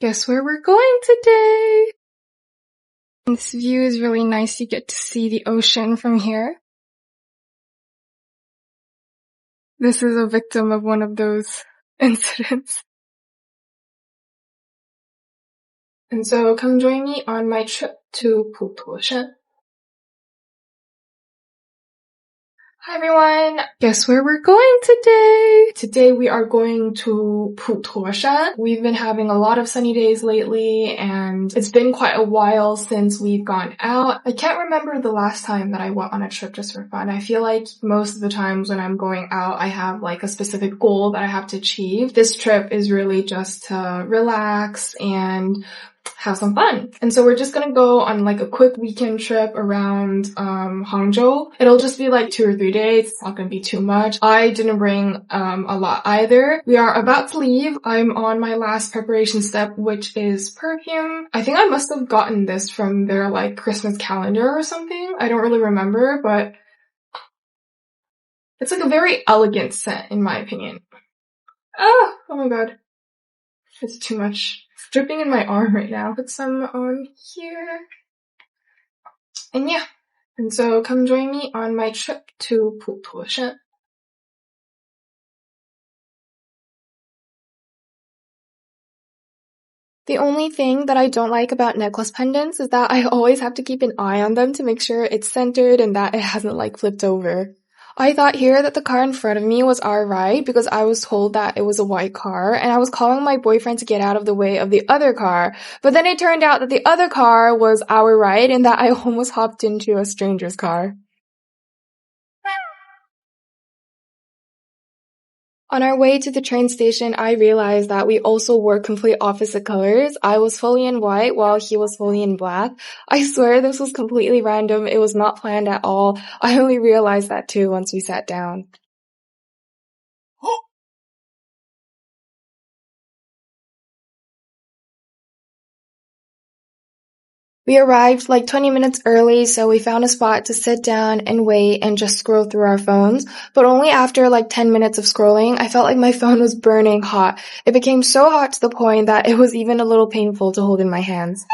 Guess where we're going today? This view is really nice. You get to see the ocean from here. This is a victim of one of those incidents. And so come join me on my trip to Putuo. Hi everyone! Guess where we're going today? Today we are going to Putuo. We've been having a lot of sunny days lately and it's been quite a while since we've gone out. I can't remember the last time that I went on a trip just for fun. I feel like most of the times when I'm going out, I have like a specific goal that I have to achieve. This trip is really just to relax and have some fun. And so we're just gonna go on like a quick weekend trip around Hangzhou. It'll just be like 2 or 3 days. It's not gonna be too much. I didn't bring a lot either. We are about to leave. I'm on my last preparation step, which is perfume. I think I must have gotten this from their like Christmas calendar or something. I don't really remember, but it's like a very elegant scent in my opinion. Oh my god. It's too much. It's dripping in my arm right now. Put some on here. And yeah. And so come join me on my trip to Putuo. The only thing that I don't like about necklace pendants is that I always have to keep an eye on them to make sure it's centered and that it hasn't like flipped over. I thought here that the car in front of me was our ride because I was told that it was a white car and I was calling my boyfriend to get out of the way of the other car. But then it turned out that the other car was our ride and that I almost hopped into a stranger's car. On our way to the train station, I realized that we also wore complete opposite colors. I was fully in white while he was fully in black. I swear this was completely random. It was not planned at all. I only realized that too once we sat down. We arrived like 20 minutes early, so we found a spot to sit down and wait and just scroll through our phones. But only after like 10 minutes of scrolling, I felt like my phone was burning hot. It became so hot to the point that it was even a little painful to hold in my hands.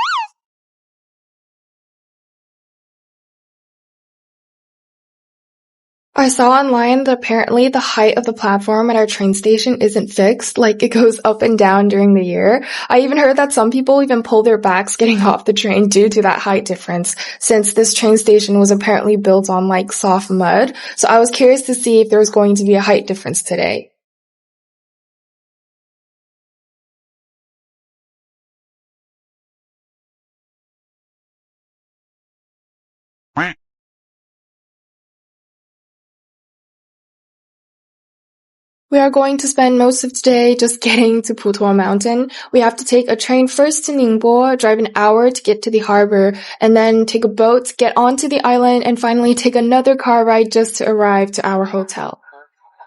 I saw online that apparently the height of the platform at our train station isn't fixed, like it goes up and down during the year. I even heard that some people even pull their backs getting off the train due to that height difference, since this train station was apparently built on like soft mud. So I was curious to see if there was going to be a height difference today. We are going to spend most of today just getting to Putuo Mountain. We have to take a train first to Ningbo, drive an hour to get to the harbor, and then take a boat to get onto the island, and finally take another car ride just to arrive to our hotel.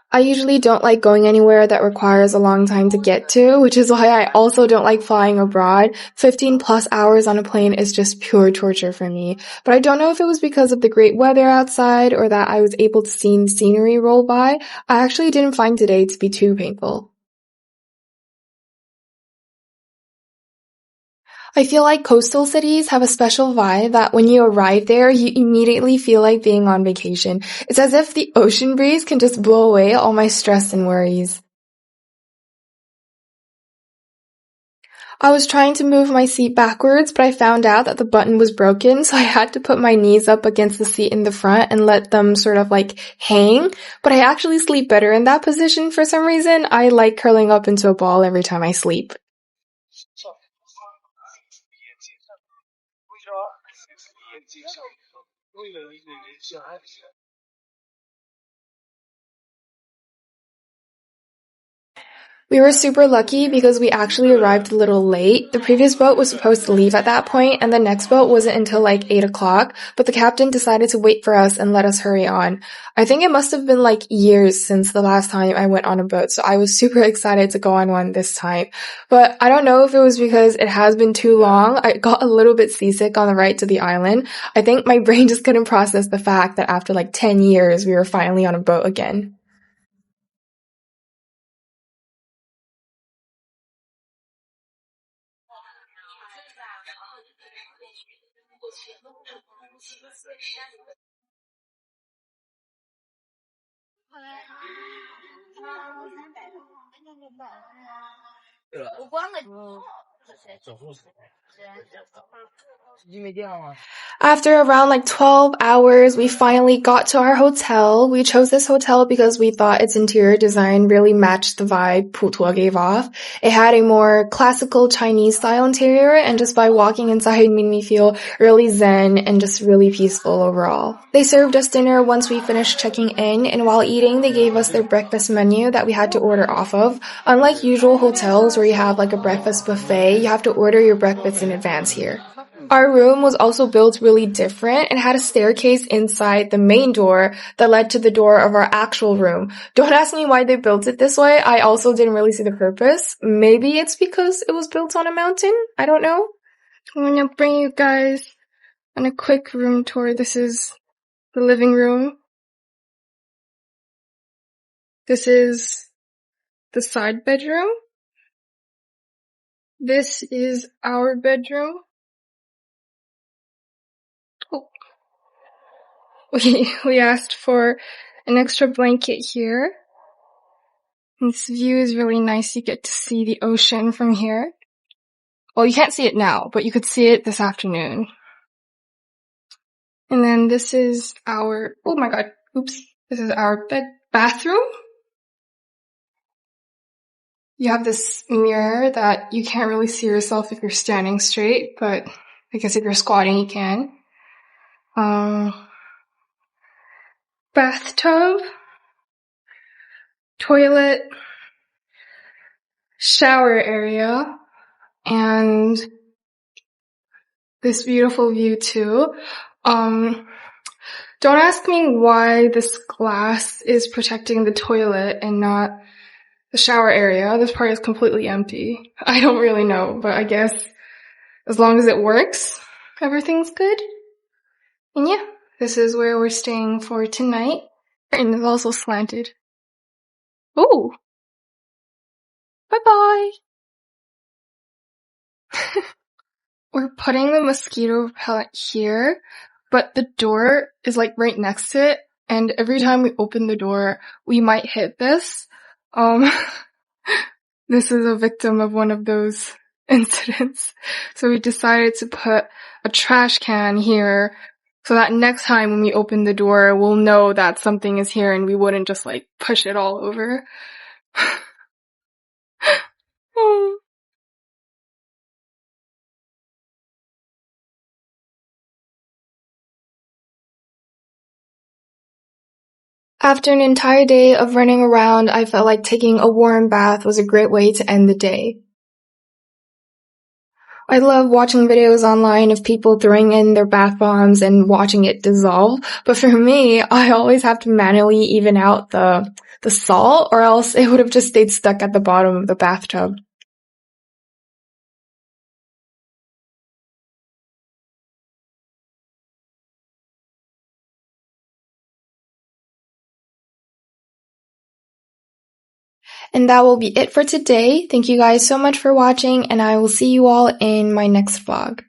I usually don't like going anywhere that requires a long time to get to, which is why I also don't like flying abroad. 15 plus hours on a plane is just pure torture for me. But I don't know if it was because of the great weather outside or that I was able to see the scenery roll by. I actually didn't find today to be too painful. I feel like coastal cities have a special vibe that when you arrive there, you immediately feel like being on vacation. It's as if the ocean breeze can just blow away all my stress and worries. I was trying to move my seat backwards, but I found out that the button was broken, so I had to put my knees up against the seat in the front and let them sort of like hang. But I actually sleep better in that position for some reason. I like curling up into a ball every time I sleep. We were super lucky because we actually arrived a little late. The previous boat was supposed to leave at that point, and the next boat wasn't until like 8 o'clock, but the captain decided to wait for us and let us hurry on. I think it must have been like years since the last time I went on a boat, so I was super excited to go on one this time. But I don't know if it was because it has been too long. I got a little bit seasick on the ride to the island. I think my brain just couldn't process the fact that after like 10 years, we were finally on a boat again. After around like 12 hours, we finally got to our hotel. We chose this hotel because we thought its interior design really matched the vibe Putuo gave off. It had a more classical Chinese style interior, and just by walking inside made me feel really zen and just really peaceful overall. They served us dinner once we finished checking in, and while eating, they gave us their breakfast menu that we had to order off of. Unlike usual hotels where you have like a breakfast buffet, you have to order your breakfast in advance here. Our room was also built really different and had a staircase inside the main door that led to the door of our actual room. Don't ask me why they built it this way. I also didn't really see the purpose. Maybe it's because it was built on a mountain. I don't know. I'm gonna bring you guys on a quick room tour. This is the living room. This is the side bedroom. This is our bedroom. Oh. We asked for an extra blanket here. This view is really nice. You get to see the ocean from here. Well, you can't see it now, but you could see it this afternoon. And then this is our, oh my god, oops. This is our bathroom. You have this mirror that you can't really see yourself if you're standing straight, but I guess if you're squatting, you can. Bathtub, toilet, shower area, and this beautiful view too. Don't ask me why this glass is protecting the toilet and not the shower area. This part is completely empty. I don't really know, but I guess as long as it works, everything's good. And yeah, this is where we're staying for tonight. And it's also slanted. Ooh! Bye-bye! We're putting the mosquito repellent here, but the door is like right next to it, and every time we open the door, we might hit this. This is a victim of one of those incidents. So we decided to put a trash can here so that next time when we open the door, we'll know that something is here and we wouldn't just like push it all over. After an entire day of running around, I felt like taking a warm bath was a great way to end the day. I love watching videos online of people throwing in their bath bombs and watching it dissolve, but for me, I always have to manually even out the salt, or else it would have just stayed stuck at the bottom of the bathtub. And that will be it for today. Thank you guys so much for watching, and I will see you all in my next vlog.